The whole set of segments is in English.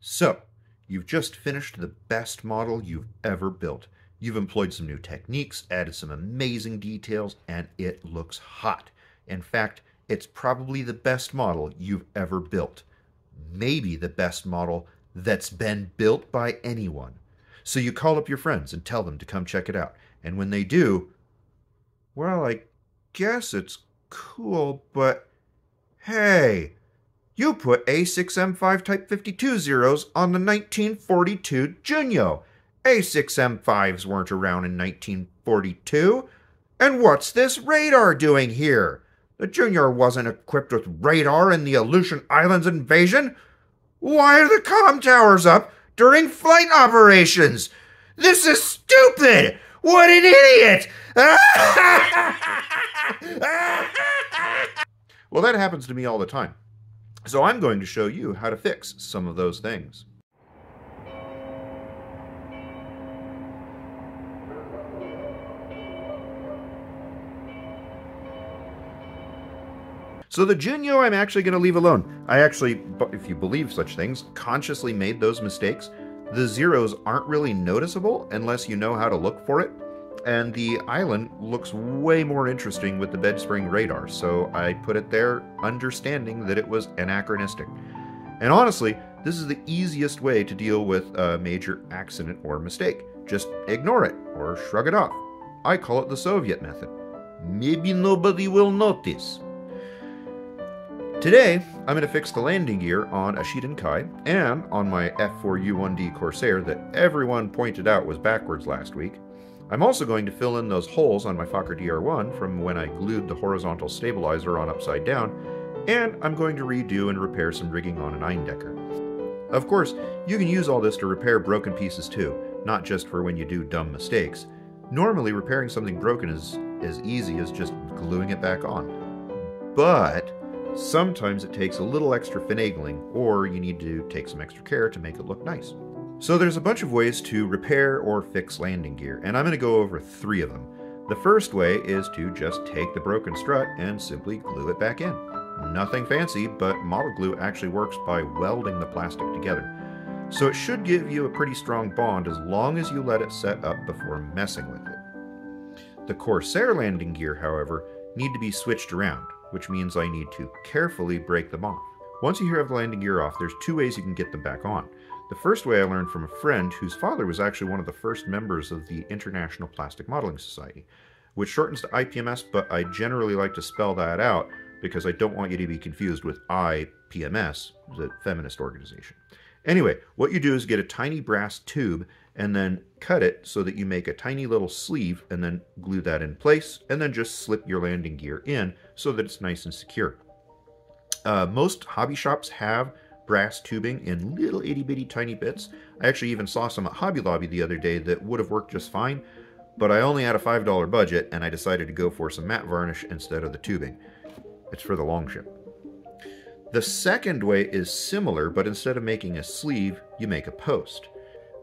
So, you've just finished the best model you've ever built. You've employed some new techniques, added some amazing details, and it looks hot. In fact, it's probably the best model you've ever built. Maybe the best model that's been built by anyone. So you call up your friends and tell them to come check it out. And when they do, well, I guess it's cool, but hey, you put A6M5 Type 52 zeros on the 1942 Junyo. A6M5s weren't around in 1942. And what's this radar doing here? The Junyo wasn't equipped with radar in the Aleutian Islands invasion. Why are the comm towers up during flight operations? This is stupid! What an idiot! Well, that happens to me all the time. So I'm going to show you how to fix some of those things. So the Junyo I'm actually going to leave alone. I actually, if you believe such things, consciously made those mistakes. The zeros aren't really noticeable unless you know how to look for it. And the island looks way more interesting with the bed spring radar, so I put it there understanding that it was anachronistic. And honestly, this is the easiest way to deal with a major accident or mistake. Just ignore it or shrug it off. I call it the Soviet method. Maybe nobody will notice. Today, I'm going to fix the landing gear on a Shiden Kai and on my F4U1D Corsair that everyone pointed out was backwards last week. I'm also going to fill in those holes on my Fokker DR1 from when I glued the horizontal stabilizer on upside down, and I'm going to redo and repair some rigging on an Eindecker. Of course, you can use all this to repair broken pieces too, not just for when you do dumb mistakes. Normally, repairing something broken is as easy as just gluing it back on. But sometimes it takes a little extra finagling, or you need to take some extra care to make it look nice. So there's a bunch of ways to repair or fix landing gear, and I'm going to go over 3 of them. The first way is to just take the broken strut and simply glue it back in. Nothing fancy, but model glue actually works by welding the plastic together. So it should give you a pretty strong bond as long as you let it set up before messing with it. The Corsair landing gear, however, need to be switched around, which means I need to carefully break them off. Once you have the landing gear off, there's 2 ways you can get them back on. The first way I learned from a friend whose father was actually one of the first members of the International Plastic Modeling Society, which shortens to IPMS, but I generally like to spell that out because I don't want you to be confused with IPMS, the feminist organization. Anyway, what you do is get a tiny brass tube and then cut it so that you make a tiny little sleeve and then glue that in place and then just slip your landing gear in so that it's nice and secure. Most hobby shops have brass tubing in little itty-bitty tiny bits. I actually even saw some at Hobby Lobby the other day that would have worked just fine, but I only had a $5 budget and I decided to go for some matte varnish instead of the tubing. It's for the Longship. The second way is similar, but instead of making a sleeve, you make a post.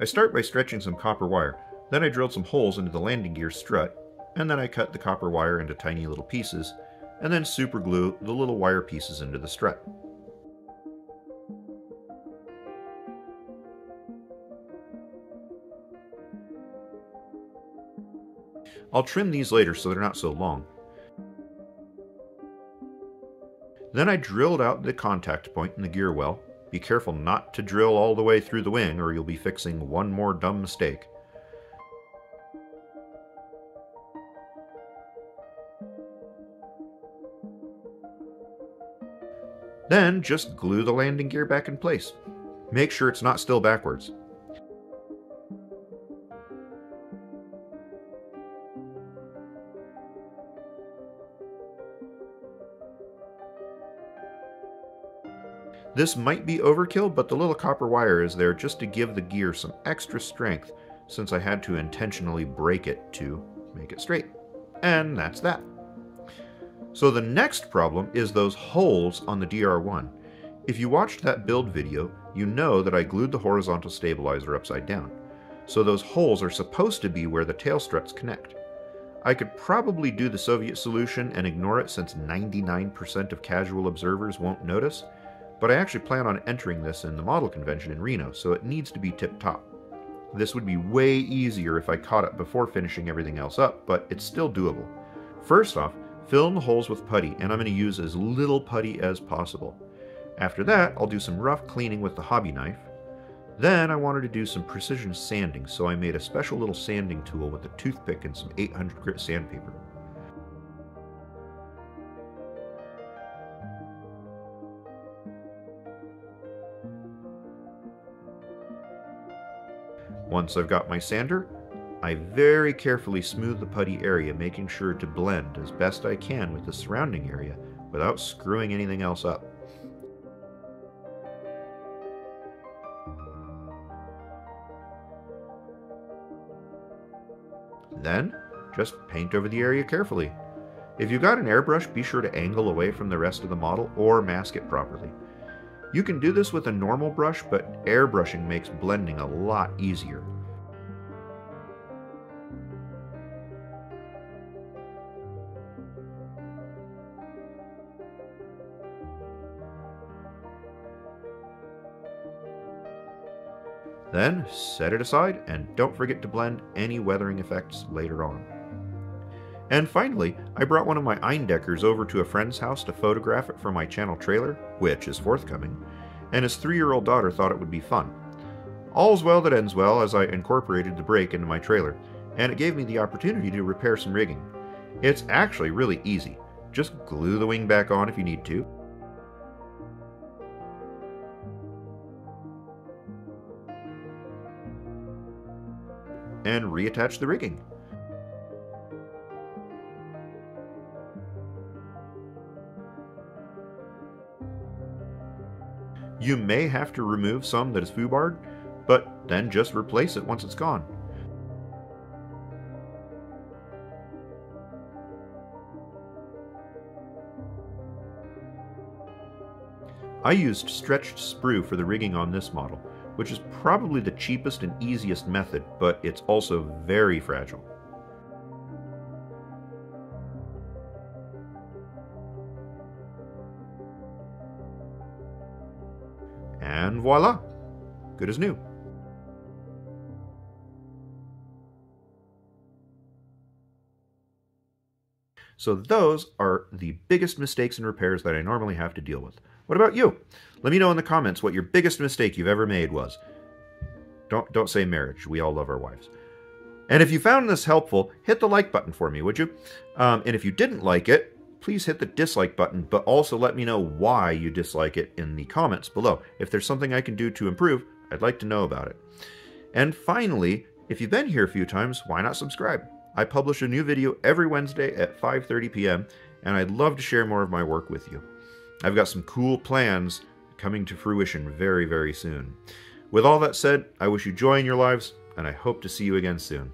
I start by stretching some copper wire, then I drilled some holes into the landing gear strut, and then I cut the copper wire into tiny little pieces, and then super glue the little wire pieces into the strut. I'll trim these later so they're not so long. Then I drilled out the contact point in the gear well. Be careful not to drill all the way through the wing or you'll be fixing one more dumb mistake. Then just glue the landing gear back in place. Make sure it's not still backwards. This might be overkill, but the little copper wire is there just to give the gear some extra strength since I had to intentionally break it to make it straight. And that's that. So the next problem is those holes on the DR1. If you watched that build video, you know that I glued the horizontal stabilizer upside down. So those holes are supposed to be where the tail struts connect. I could probably do the Soviet solution and ignore it since 99% of casual observers won't notice, but I actually plan on entering this in the model convention in Reno, so it needs to be tip-top. This would be way easier if I caught it before finishing everything else up, but it's still doable. First off, fill in the holes with putty, and I'm going to use as little putty as possible. After that, I'll do some rough cleaning with the hobby knife. Then I wanted to do some precision sanding, so I made a special little sanding tool with a toothpick and some 800 grit sandpaper. Once I've got my sander, I very carefully smooth the putty area, making sure to blend as best I can with the surrounding area without screwing anything else up. Then, just paint over the area carefully. If you've got an airbrush, be sure to angle away from the rest of the model or mask it properly. You can do this with a normal brush, but airbrushing makes blending a lot easier. Then set it aside and don't forget to blend any weathering effects later on. And finally, I brought one of my Eindeckers over to a friend's house to photograph it for my channel trailer, which is forthcoming, and his 3-year-old daughter thought it would be fun. All's well that ends well, as I incorporated the brake into my trailer, and it gave me the opportunity to repair some rigging. It's actually really easy. Just glue the wing back on if you need to. And reattach the rigging. You may have to remove some that is foobarred, but then just replace it once it's gone. I used stretched sprue for the rigging on this model, which is probably the cheapest and easiest method, but it's also very fragile. And voila! Good as new. So those are the biggest mistakes and repairs that I normally have to deal with. What about you? Let me know in the comments what your biggest mistake you've ever made was. Don't say marriage. We all love our wives. And if you found this helpful, hit the like button for me, would you? And if you didn't like it, please hit the dislike button, but also let me know why you dislike it in the comments below. If there's something I can do to improve, I'd like to know about it. And finally, if you've been here a few times, why not subscribe? I publish a new video every Wednesday at 5:30 p.m., and I'd love to share more of my work with you. I've got some cool plans coming to fruition very, very soon. With all that said, I wish you joy in your lives, and I hope to see you again soon.